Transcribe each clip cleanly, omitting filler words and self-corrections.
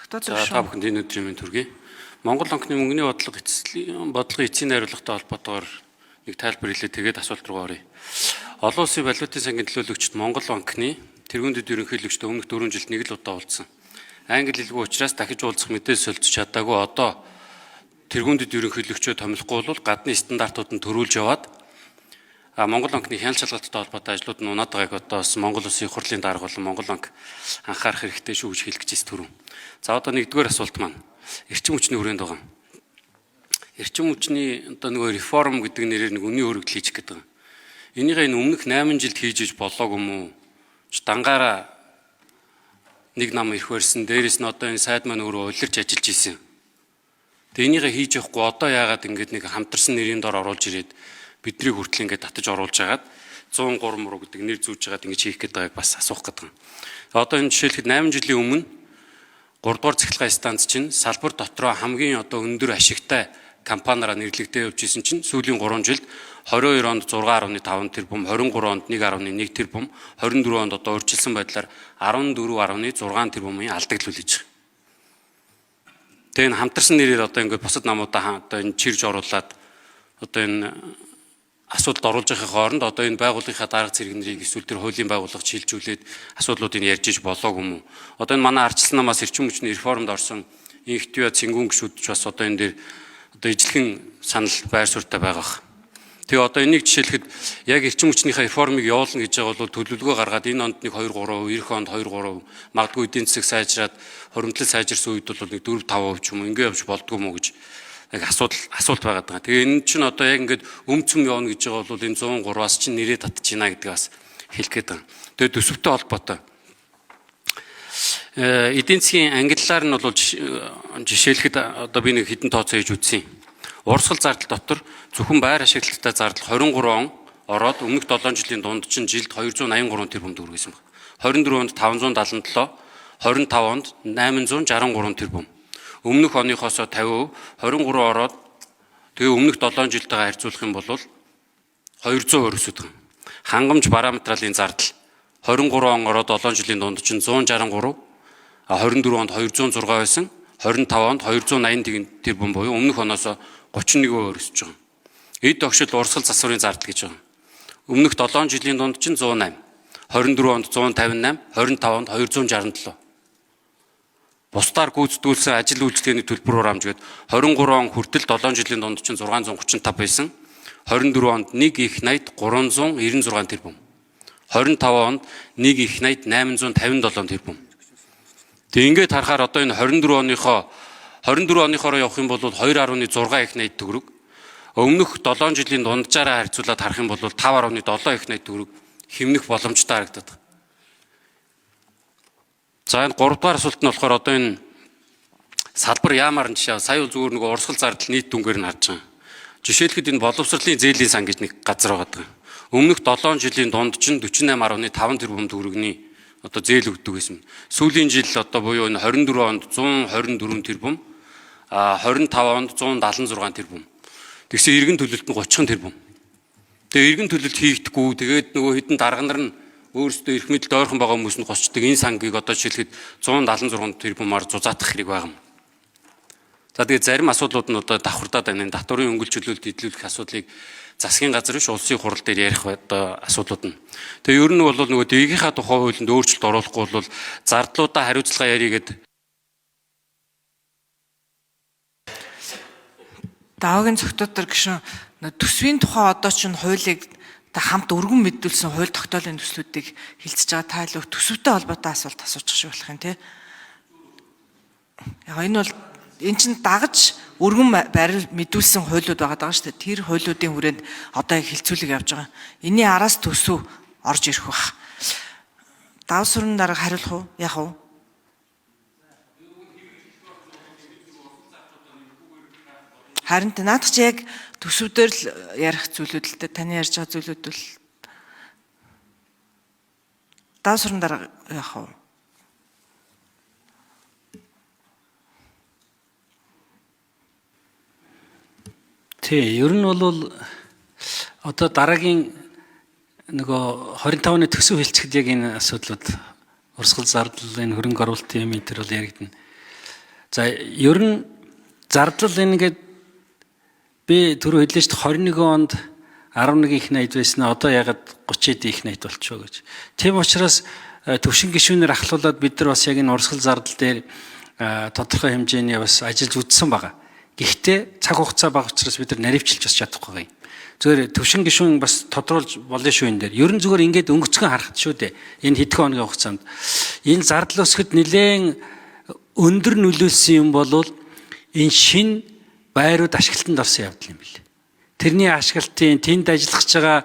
За та бүхэнд энэ өдрийн мэнд хүргэе. Монгол банкны мөнгөний бодлого эцсийн найруулгатай холбоотойгоор нэг тайлбар хэлээ тэгээд асуулт руу оръё. Олон улсын валютын сангийн төлөөлөгчд Монгол банкны тэргүүн дэд ерөнхийлөгчтэй өмнөх 4 жилд нэг л удаа уулзсан. Англи хэлгүй учраас дахиж уулзах мэдээлэл солилцож чадаагүй одоо тэргүүн дэд ерөнхийлөгчөө томилохгүй бол гадны стандартууд нь төрүүлж яваад Монгол банкны хяналт шалгалттай холбоотой ажлууд нь унаад байгааг одоо Монгол улсын их хурлын дарга болон Монгол банк анхаарах хэрэгтэй шүү гэж хэлэх гэж түрүү. За одоо нэгдүгээр асуулт маань эрчим хүчний хүрээнд байгаа. Эрчим хүчний одоо нөгөө реформ гэдэг нэрээр нэг үнийн хөргөл хийчих гэдэг. Энийгээ энэ өмнөх 8 жилд хийж болоогүй юм уу? Дангаараа нэг нам ирэх барьсан. Дээрээс нь одоо энэ сайд маань өөрөө улирч ажиллаж исэн. Тэгээ энийгээ хийж явахгүй одоо яагаад ингэж нэг хамтарсан нэрийн дор оруулж ирээд бидний хүртэл ингээд татаж оруулж хагаад 103 муу гэдэг нэр зүүж хагаад ингэж хийх гэдэг байгааг бас асуух гэдэг. Одоо энэ жишээлхэд 8 жилийн өмнө 3 дугаар цахилгаан станц чинь салбар дотроо хамгийн одоо өндөр ашигтай компаниараа нэрлэгдээ явж исэн чинь сүүлийн 3 жилд 22 онд 6.5 тэрбум, 23 онд 1.1 тэрбум, 24 онд одоо өөрчилсөн байдлаар 14.6 тэрбумын алдагдлуулж байгаа. Тэгээ энэ хамтарсан нэрээр одоо ингээд бусад намуудаа одоо энэ чирж оруулаад одоо энэ асуудалд оруулж байхын хооронд одоо энэ байгууллагынхаа дарга зэрэг нэрийг эсвэл тэр хуулийн байгууллага шилжүүлээд асуудлуудыг ярьж иж болоог юм уу? Одоо энэ манай ардчилсан намаас эрчим хүчний реформд орсон инхтвиа цэнгүүн гишүүд ч бас одоо энэ дээр одоо ижлэхэн санал байр суурьтай байгаа. Тэгээ одоо энийг жишээлхэд яг эрчим хүчнийхээ реформыг явуулна гэж байгаа бол төлөвлөгөө гаргаад энэ онд нэг 2-3%, эх онд 2-3%, магадгүй эдийн засаг сайжраад хоримтлал сайжирсан үед бол нэг 4-5% ч юм уу ингэ явж болдгоо мó гэж яг асуулт байгаад байгаа. Тэгээ энэ чинь одоо яг ингээд өмцөм явна гэж байгаа бол энэ 103-аас чинь нэрээ татж байна гэдэг бас хэлэх гээд байна. Тэгээ төсөвтэй холбоотой. Эдийн засгийн ангиллаар нь бол жишээлхэд одоо би нэг хэдэн тооцоо хийж үзсэн. Урсгал зардал дотор зөвхөн байр ашиглалттай зардал 23 он ороод өмнөх 7 жилийн дунд чинь жилд 283 тэрбум төгрөгсөн байна. 24 онд 577, 25 онд 863 тэрбум. Өмнөх оныхоос 50%, 23 ороод тэгээ өмнөх 7 жилтэйгээ харьцуулах юм бол 200% өсөж байгаа. Хангамж параметралын зардал 23 он ороод 7 жилийн дунд чинь 163, 24 онд 206 байсан, 25 онд 280 тэрбум буюу өмнөх оноос 31% өсөж байгаа. Эд огшил урсгал засварын зардал гэж байгаа. Өмнөх 7 жилийн дунд чинь 108, 24 онд 158, 25 онд 267. Бусдаар гүйцэтгүүлсэн ажил үйлчлэгээний төлбөрөөр хамжгээд 23 он хүртэл 7 жилийн дунд чинь 635 байсан. 24 онд 1 их 80 396 тэрбум. 25 онд 1 их 80 857 тэрбум. Тэгээ ингээд харахаар одоо энэ 24 оныхоор явах юм бол 2.6 их 80 төгрөг. Өмнөх 7 жилийн дунджаараа харьцуулаад харах юм бол 5.7 их 80 төгрөг хэмнэх боломжтой харагдаад байна. За энэ 3 дугаар асуулт нь болохоор одоо энэ салбар яамаар нь жишээ сая зүгээр нөгөө урсгал зардал нийт дүнгээр нь харж байгаа. Жишээлхэд энэ боловсролын зээлийн сан гэж нэг газар байгаа. Өмнөх 7 жилийн дунд чинь 48.5 тэрбум төгрөгний одоо зээл өгдөг гэсэн. Сүүлийн жил одоо буюу энэ 24 онд 124 тэрбум, 25 онд 176 тэрбум. Тэгсэн эргэн төлөлт нь 30 тэрбум. Тэгээ эргэн төлөлт хийгдэхгүй тэгээд нөгөө хэдэн дарга нар нь өөрсдөө эрх мэдэлд ойрхон байгаа хүмүүс нь госчдаг энэ сангийг одоо жишээлхэд 176 тэрбумаар зузаатах хэрэг байна. За тэгээд зарим асуудлууд нь одоо давхардаад байна. Татварын өнгөл чөлөөлөлт эдлүүлэх асуудлыг засгийн газар биш улсын хурал дээр ярих одоо асуудлууд нь. Тэгээ ер нь бол нөгөө дээгийнхаа тухай хуулинд өөрчлөлт оруулахгүй бол зардлуудаа хариуцлага ярих гэдэг. Даваагийн зөвхөн гişүн төсвийн тухай одоо ч хуулийг хамт өргөн мэдүүлсэн хууль тогтоолын төслүүдийг хилцэж байгаа тайлбар төсөвтэй холбоотой асуулт асууж шиг болох юм тий. Яг энэ бол эн чинь дагаж өргөн барил мэдүүлсэн хуулиуд байгаа шүү дээ. Тэр хуулиудын хүрээнд одоо хилцүүлэг явж байгаа. Энийн араас төсөв орж ирэх бах. Давсрын дарга хариулах уу? Яах вэ? Харин наадах чи яг төсөвдөр л ярих зүйлүүд л дээ. Таны ярьж байгаа зүйлүүд бол давсрын дарга яах вэ? Тий, ер нь бол одоо дараагийн нөгөө 25 оны төсөв хэлцэхэд яг энэ асуудлууд урсгал зардал энэ хөрөнгө оруулалтын юм энэ төр бол яригдана. За ер нь зардлал ингээд би түрүү хэллээ шүү дээ 21 онд 11 их найд байснаа одоо ягаад 30 их найд болчихоо гэж. Тийм учраас төвшин гишүүнээр ахлуулаад бид нар бас яг энэ урсгал зардал дээр тодорхой хэмжээний бас ажиллаж үзсэн байгаа. Гэхдээ цаг хугацаа бага учраас бид нар наривчилж бас чадахгүй юм. Зүгээр төвшин гишүүн бас тодруулж болно шүү энэ дээр. Ер нь зүгээр ингээд өнгөцгөн харахад шүү дээ. Энэ хэдхэн хоногийн хугацаанд энэ зардал өсгөхөд нэлээд өндөр нөлөөлсөн юм бол энэ шин байрууд ашиглалтанд орсон явдал юм билээ. Тэрний ашиглалтын тэнд ажиллах гэж байгаа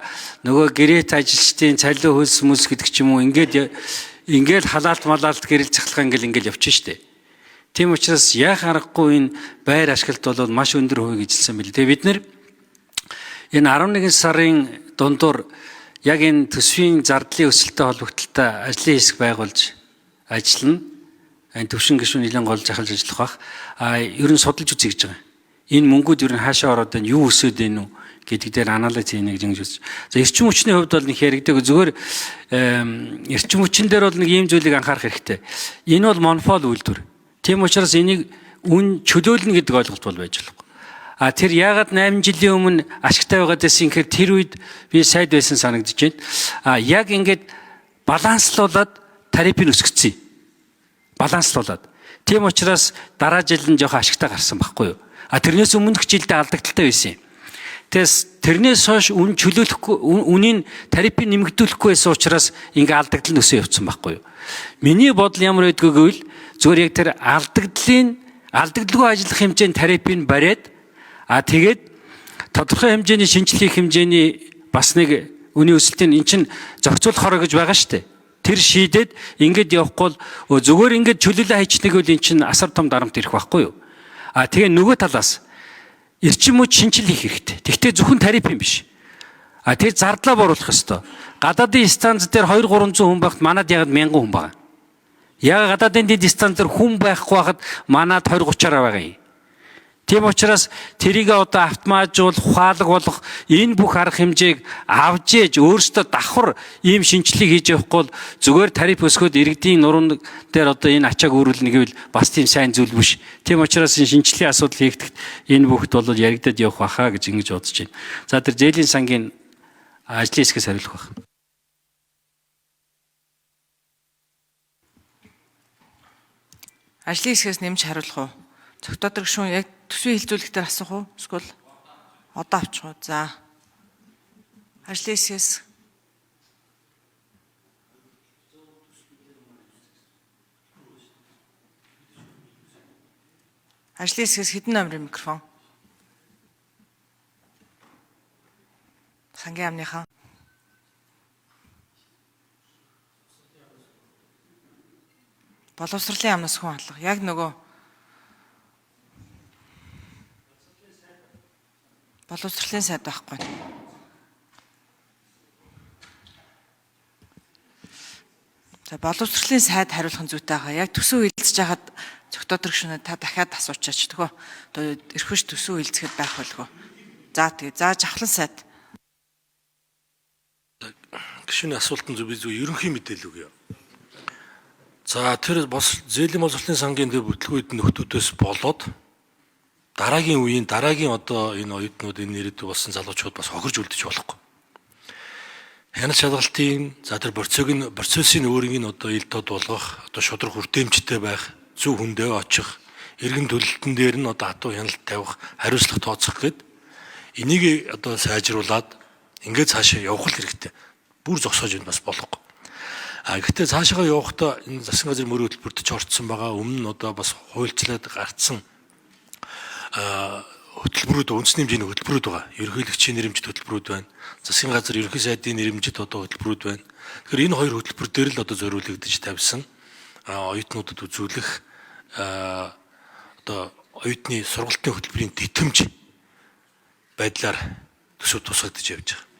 нөгөө гэрэт ажилчдын цалин хөлс хүмүүс гэдэг ч юм уу ингээд халаалт малаалт гэрэл цахалгаа ингээд явчихна шүү дээ. Тийм учраас яах аргагүй энэ байр ашиглалт бол маш өндөр хувийг эзэлсэн билээ. Тэгээ бид нэр энэ 11 сарын дундуур яг энэ төсвийн зардлын өсөлттэй холбогдлолтой ажлын хэсэг байгуулж ажиллана. Энэ төвшин гишүүн нэлээд голж ахалж ажиллах бах. Ер нь судалж үзье гэж байгаа. Энэ мөнгүүд ер нь хаашаа ороод байна, юу өсөд байна уу гэдэг дээр анализ хийнэ гэж үзэж. За эрчим хүчний хувьд бол нэг хэрэгдэг. Зүгээр эрчим хүчин дээр бол нэг ийм зүйлийг анхаарах хэрэгтэй. Энэ бол монопол үйлдвэр. Тийм учраас энийг үн чөлөөлнө гэдэг ойлголт бол байж болохгүй. Тэр яагаад 8 жилийн өмнө ашигтай байгаад байсан гэхээр тэр үед би сайд байсан санагдаж байна. Яг ингээд баланслуулаад тарифыг өсгөцсөн. Баланслуулаад. Тийм учраас дараа жил нь жоохон ашигтай гарсан байхгүй юу? Тэрнээс өмнөх жилдээ алдагдaltaй байсан юм. Тэрнээс хойш үн чөлөөлөхгүй, үнийн тарифыг нэмэгдүүлэхгүй байсан учраас ингээ алдагдал нь өсөө явцсан байхгүй юу? Миний бодол ямар байдгийг гэвэл зүгээр яг тэр алдагдaltaгүй ажиллах хэмжээний тарифыг бариад тэгээд тодорхой хэмжээний шинжилгээ хэмжээний бас нэг үнийн өсөлтийн эн чинь зохицуулах хороо гэж байгаа шүү дээ. Тэр шийдээд ингээд явахгүй бол зүгээр ингээд чөлөөлөө хайчныг бол эн чинь асар том дарамт ирэх байхгүй юу? Тэгээ нөгөө талаас эрчим хүч шинжил хийх хэрэгтэй. Тэгвэл зөвхөн тариф юм биш. Тэгээ зардлаа бууруулах ёстой. Гадаадын станц дээр 200-300 хүн байхад манад яг 1000 хүн байгаа. Яг гадаадын дэд станц дээр хүн байхгүй байхад манад 20-30-аар байгаа юм. Тийм учраас тэрийг одоо автоматжуулах, ухаалаг болгох энэ бүх арга хэмжээг авж ээж өөрсдөө давхар ийм шинжилгээг хийж явахгүй бол зүгээр тариф өсгөөд иргэдийн нуруунд дээр одоо энэ ачааг өөрүүлнэ гэвэл бас тийм сайн зүйл биш. Тийм учраас энэ шинжилгээний асуудал хийгдэхэд энэ бүхт бол яригдаад явах баха гэж ингэж бодож байна. За тэр зээлийн сангийн ажлын хэсгээс хариулах байх. Ажлын хэсгээс нэмж хариулах уу? Цогтоодог гишүүн яг төсвийн хилцүүлэгтэр асуух уу? Эсвэл одоо авчих уу? За. Ажлын хэсгээс хэдэн номерын микрофон? Сангийн яамныхан. Боловсролын яамнаас хүн хатлах. Яг нөгөө боловсролын сайд байхгүй. За боловсролын сайд хариулах нь зүйтэй байгаа. Яг төсөв хилцэж хахад цогтоодог гишүүнээ та дахиад асуучаач төгөө. Одоо эрхвч төсөв хилцэхэд байх байлгүй. За тэгээ зааж авахлан сайд. Гишүүний асуултанд би зөв ерөнхий мэдээлэл өгье. За тэр зээлийн боловсролын сангийн дээр бүтлгүйд нөхдүүдээс болоод дараагийн үеийн дараагийн одоо энэ оюутнууд энэ ирээдүйд болсон залуучууд бас хохирж үлдэж болохгүй. Хяналт шалгалтын за тэр процессын өөрийн одоо ил тод болгох одоо шудраг хүртээмжтэй байх, зөв хүндээ очих, эргэн төлөлтөн дээр нь одоо хатуу хяналт тавих, хариуцлага тооцох гэд энийг одоо сайжруулад ингээд цаашаа явах хэрэгтэй. Бүр зогсоож энэ бас болохгүй. Гэхдээ цаашаа явахдаа энэ засгийн газрын мөрийн хөтөлбөрт ч орцсон байгаа. Өмнө нь одоо бас хуульчлаад гарцсан хөтөлбөрүүд үндэсний хэмжээний хөтөлбөрүүд байгаа. Ерөнхийлөгчийн нэрэмжит хөтөлбөрүүд байна. Засгийн газар ерөнхий сайдын нэрэмжит одоо хөтөлбөрүүд байна. Тэгэхээр энэ хоёр хөтөлбөр дээр л одоо зориулагдаж тавьсан оюутнуудад үзүүлэх одоо оюутны сургалтын хөтөлбөрийн тэтэмж байдлаар төсөв тусгагдж явж байгаа.